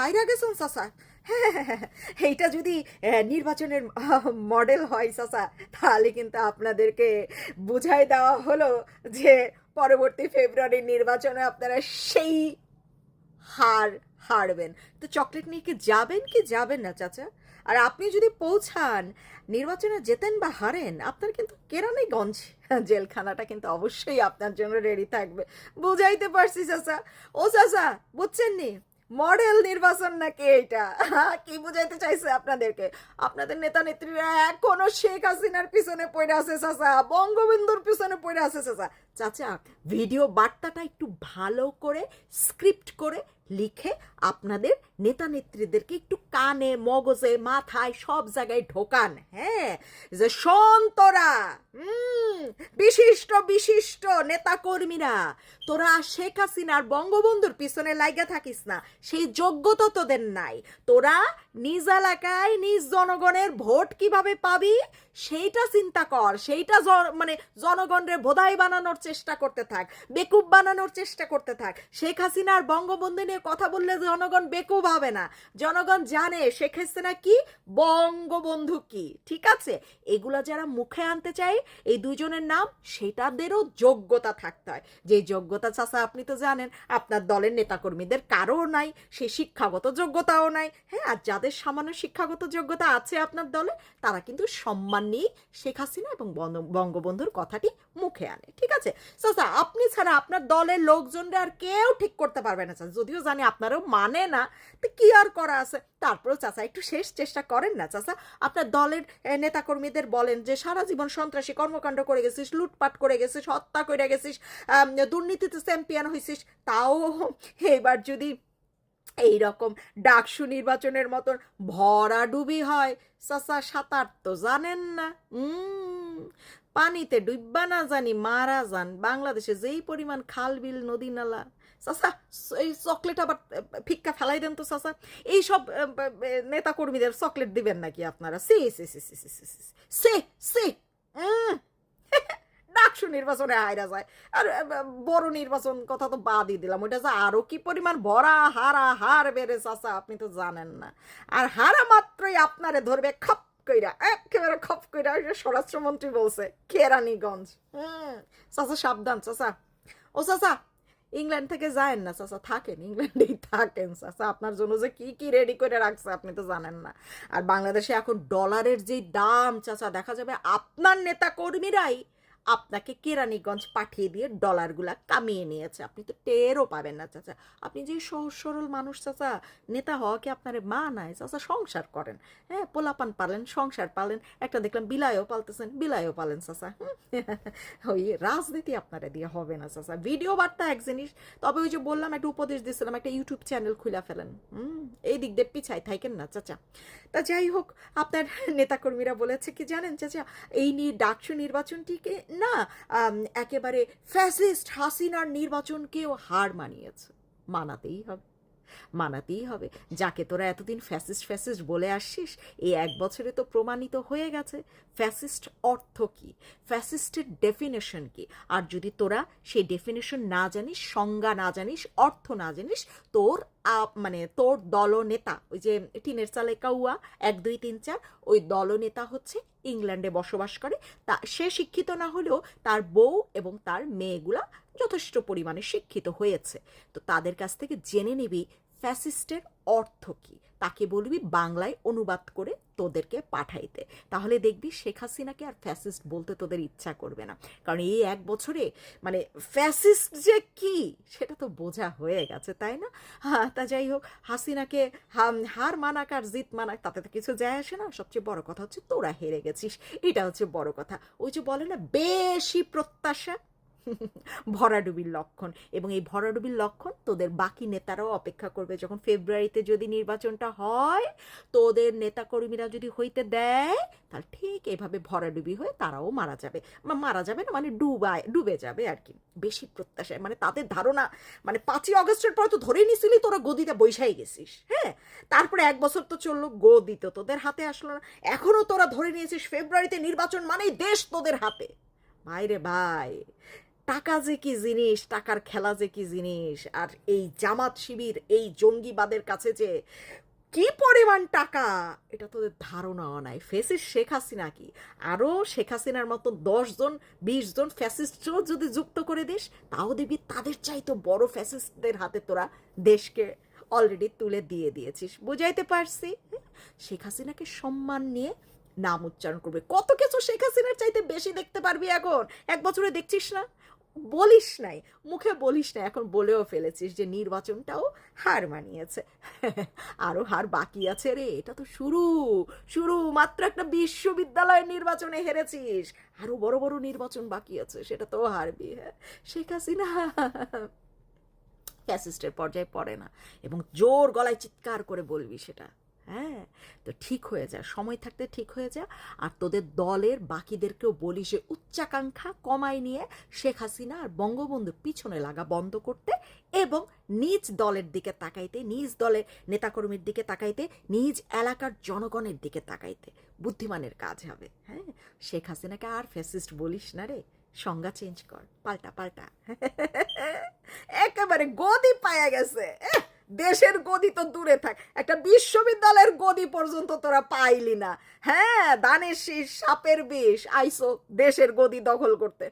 হাইরা গেছেন চাচা। হ্যাঁ, এইটা যদি নির্বাচনের মডেল হয় চাচা, তাহলে কিন্তু আপনাদেরকে বুঝাই দেওয়া হলো যে পরবর্তী ফেব্রুয়ারির নির্বাচনে আপনারা সেই হার হারবেন। তো চকলেট নিয়ে কি যাবেন না চাচা? আর আপনি যদি পৌঁছান, নির্বাচনে জেতেন বা হারেন, আপনার কিন্তু কেরানীগঞ্জ জেলখানাটা কিন্তু অবশ্যই আপনার জন্য রেডি থাকবে। বুঝাইতে পারছি চাচা? ও চাচা, বুঝছেন নি? মডেল নির্বাচন নাকি এইটা? কি বুঝাইতে চাইছে আপনাদেরকে? আপনাদের নেতা নেত্রীরা এখনো শেখ হাসিনার পিছনে পড়ে আছে চাচা, বঙ্গবন্ধুর পিছনে পড়ে আছে চাচা। চাচা, ভিডিও বার্তাটা একটু ভালো করে স্ক্রিপ্ট করে লিখে আপনাদের নেতা নেত্রীদেরকে একটু কানে, মগজে, মাথায় সব জায়গায় ঢোকান। হ্যাঁ, যে শোন তোরা, বিশিষ্ট বিশিষ্ট নেতা কর্মীরা, তোরা শেখ হাসিনার বঙ্গবন্ধুর পিছনে লাইগা থাকিস না, সেই যোগ্যতা তোদের নাই। তোরা নিজ এলাকায় নিজ জনগণের ভোট কিভাবে পাবি সেইটা চিন্তা কর। সেইটা মানে জনগণের বোধাই বানানোর চেষ্টা করতে থাক, বেকুব বানানোর চেষ্টা করতে থাক। শেখ হাসিনার বঙ্গবন্ধু নিয়ে কথা বললে জনগণ বেকুব হবে না। জনগণ জানে শেখ হাসিনা কি, বঙ্গবন্ধু কি। ঠিক আছে? এগুলা যারা মুখে আনতে চায়, এই দুজনের নাম, সেটাদেরও যোগ্যতা থাকতে হয়। যে যোগ্যতা চাচা আপনি তো জানেন আপনার দলের নেতাকর্মীদের কারো নাই, সে শিক্ষাগত যোগ্যতাও নাই। হ্যাঁ, আর যাদের সামান্য শিক্ষাগত যোগ্যতা আছে আপনার দলে, তারা কিন্তু সম্মান নিয়ে শেখ হাসিনা এবং বঙ্গবন্ধুর কথাটি মুখে আনে। ঠিক আছে চাচা? আপনি ছাড়া আপনার দলের লোকজনরা আর কেউ ঠিক করতে পারবে না চাচা। যদিও জানি আপনারও মানে না, তো কি আর করা আছে। তারপরেও চাচা একটু শেষ চেষ্টা করেন না চাচা। আপনার দলের নেতাকর্মীদের বলেন যে সারা জীবন সন্ত্রাসী কর্মকাণ্ড করে গেছিস, লুটপাট করে গেছিস, হত্যা করে গেছিস, দুর্নীতিতে চ্যাম্পিয়ন হয়েছিস, তাও এবার যদি এইরকম ডাকসু নির্বাচনের মতন ভরাডুবি হয়, চাচা সাঁতার তো জানেন না, পানিতে ডুববা না জানি মারা যান। বাংলাদেশে যেই পরিমাণ খাল বিল নদী নালা, চাচা এই চকলেট আবার ফিক্কা ফেলাই দেন তো চাচা। এইসব নেতা কর্মীদের চকলেট দিবেন নাকি আপনারা? সে সে সে সে সে সে সে ডাকসু নির্বাচনে হাইরা যায়। আর বড় নির্বাচন কথা তো বাদই দিলাম, ওইটা যে আরো কি পরিমাণ ভরা হারা হার বেড়ে চাচা, আপনি তো জানেন না। আর হারা মাত্রই আপনারে ধরবে খপ কইরা, একেবারে খপ কইরা। স্বরাষ্ট্রমন্ত্রী বলছে কেরানীগঞ্জ। চাচা সাবধান চাচা। ও চাচা, ইংল্যান্ড থেকে যায়েন না চাচা, থাকেন ইংল্যান্ডেই থাকেন চাচা। আপনার জন্য যে কি কি রেডি করে রাখছে আপনি তো জানেন না। আর বাংলাদেশে এখন ডলারের যে দাম চাচা, দেখা যাবে আপনার নেতা কর্মীরাই আপনাকে কেরানীগঞ্জ পাঠিয়ে দিয়ে ডলারগুলা কামিয়ে নিয়েছে। আপনি তো টেরও পাবেন না চাচা। আপনি যে সহজ সরল মানুষ চাচা, নেতা হওয়া কি আপনার মা নাই চাচা? সংসার করেন, হ্যাঁ, পোলাপান পালেন, সংসার পালেন, একটা দেখলাম বিলাইও পালতেছেন, বিলাইও পালেন চাচা। ওই রাজনীতি আপনারা দিয়ে হবে না চাচা। ভিডিও বার্তা এক জিনিস, তবে ওই যে বললাম একটা উপদেশ দিয়েছিলাম, একটা ইউটিউব চ্যানেল খুলে ফেলেন। এই দিক দিয়ে পিছাই থাকেন না চাচা। তা যাই হোক, আপনার নেতাকর্মীরা বলেছে কি জানেন চাচা, এই ডাকসু নির্বাচনটিকে না একেবারে ফ্যাসিস্ট হাসিনার নির্বাচনকেও হার মানিয়েছে। মানাতেই হবে, মানাতেই হবে। যাকে তোরা এতদিন ফ্যাসিস্ট ফ্যাসিস্ট বলে আসছিস, এই এক বছরে তো প্রমাণিত হয়ে গেছে ফ্যাসিস্ট অর্থ কি, ফ্যাসিস্টের ডেফিনেশন কি। আর যদি তোরা সেই ডেফিনেশন না জানিস, সংজ্ঞা না জানিস, অর্থ না জানিস, তোর মানে তোর দলনেতা, ওই যে টিনের চালে কাউয়া 1 2 3 4, ওই দলনেতা হচ্ছে ইংল্যান্ডে বসবাস করে। তা সে শিক্ষিত না হলেও তার বউ এবং তার মেয়েগুলা যথেষ্ট পরিমাণে শিক্ষিত হয়েছে। তো তাদের কাছ থেকে জেনে নিবি ফ্যাসিস্টের অর্থ কি, তাকে বলবি বাংলায় অনুবাদ করে তোদেরকে পাঠাইতে। তাহলে দেখবি শেখ হাসিনাকে আর ফ্যাসিস্ট বলতে তোদের ইচ্ছা করবে না। কারণ এই এক বছরে মানে ফ্যাসিস্ট যে কি সেটা তো বোঝা হয়ে গেছে, তাই না? হ্যাঁ, তা যাই হোক, হাসিনাকে হার মানাক আর জিত মানাক তাতে তো কিছু যায় আসে না। সবচেয়ে বড় কথা হচ্ছে তোরা হেরে গেছিস, এটা হচ্ছে বড় কথা। ওই যে বলে না, বেশি প্রত্যাশা ভরাডুবির লক্ষণ। এবং এই ভরাডুবির লক্ষণ তোদের বাকি নেতারাও অপেক্ষা করবে। যখন ফেব্রুয়ারিতে যদি নির্বাচনটা হয়, তোদের নেতাকর্মীরা যদি হইতে দেয়, তাহলে ঠিক এভাবে ভরাডুবি হয়ে তারাও মারা যাবে। মারা যাবে না মানে ডুবে যাবে আর কি। বেশি প্রত্যাশায় মানে তাদের ধারণা, মানে 5ই অগস্টের পর তো ধরেই নিছিলি তোরা গদিতে বৈশাই গেছিস। হ্যাঁ, তারপরে 1 বছর তো চললো, গদি তো তোদের হাতে আসলো না। এখনো তোরা ধরে নিয়েছিস ফেব্রুয়ারিতে নির্বাচন মানেই দেশ তোদের হাতে। ভাই রে ভাই, টাকা যে কি জিনিস, টাকার খেলা যে কি জিনিস, আর এই জামাত শিবির এই জঙ্গিবাদের কাছে যে কি পরিমাণ টাকা, এটা তোদের ধারণাও নাই। ফ্যাসিস্ট শেখ হাসিনা কি, আরও শেখ হাসিনার মতো 10 জন 20 জন ফ্যাসিস্টও যদি যুক্ত করে দিস, তাও দেখবি তাদের চাইতো বড় ফ্যাসিস্টদের হাতে তোরা দেশকে অলরেডি তুলে দিয়ে দিয়েছিস। বুঝাইতে পারছি? হ্যাঁ? শেখ হাসিনাকে সম্মান নিয়ে নাম উচ্চারণ করবে, কত কিছু শেখ হাসিনার চাইতে বেশি দেখতে পারবি এখন। 1 বছরে দেখছিস না? বলিস নাই, মুখে বলিস না, এখন বলেও ফেলেছিস যে নির্বাচনটাও হার মানিয়েছে। আরো হার বাকি আছে রে, এটা তো শুরু। শুরু মাত্র একটা বিশ্ববিদ্যালয়ের নির্বাচনে হেরেছিস, আরো বড় বড় নির্বাচন বাকি আছে, সেটা তো হারবি। হ্যাঁ, শেখ হাসিনা ফ্যাসিস্টের পর্যায়ে পড়ে না, এবং জোর গলায় চিৎকার করে বলবি সেটা। হ্যাঁ, তো ঠিক হয়ে যা, সময় থাকতে ঠিক হয়ে যা। আর তোদের দলের বাকিদেরকেও বলিস যে উচ্চাকাঙ্ক্ষা কমাই নিয়ে শেখ হাসিনা আর বঙ্গবন্ধুর পিছনে লাগা বন্ধ করতে, এবং নিজ দলের দিকে তাকাইতে, নিজ দলের নেতাকর্মীর দিকে তাকাইতে, নিজ এলাকার জনগণের দিকে তাকাইতে। বুদ্ধিমানের কাজ হবে। হ্যাঁ, শেখ হাসিনাকে আর ফ্যাসিস্ট বলিস না রে, সংজ্ঞা চেঞ্জ কর, পাল্টা পাল্টা। একেবারে গদি পায়া গেছে। দেশের গদি তো দূরে থাক, একটা বিশ্ববিদ্যালয়ের গদি পর্যন্ত তোরা পাইলি না। হ্যাঁ, দানের শীষ সাপের বিষ, আইসো দেশের গদি দখল করতে।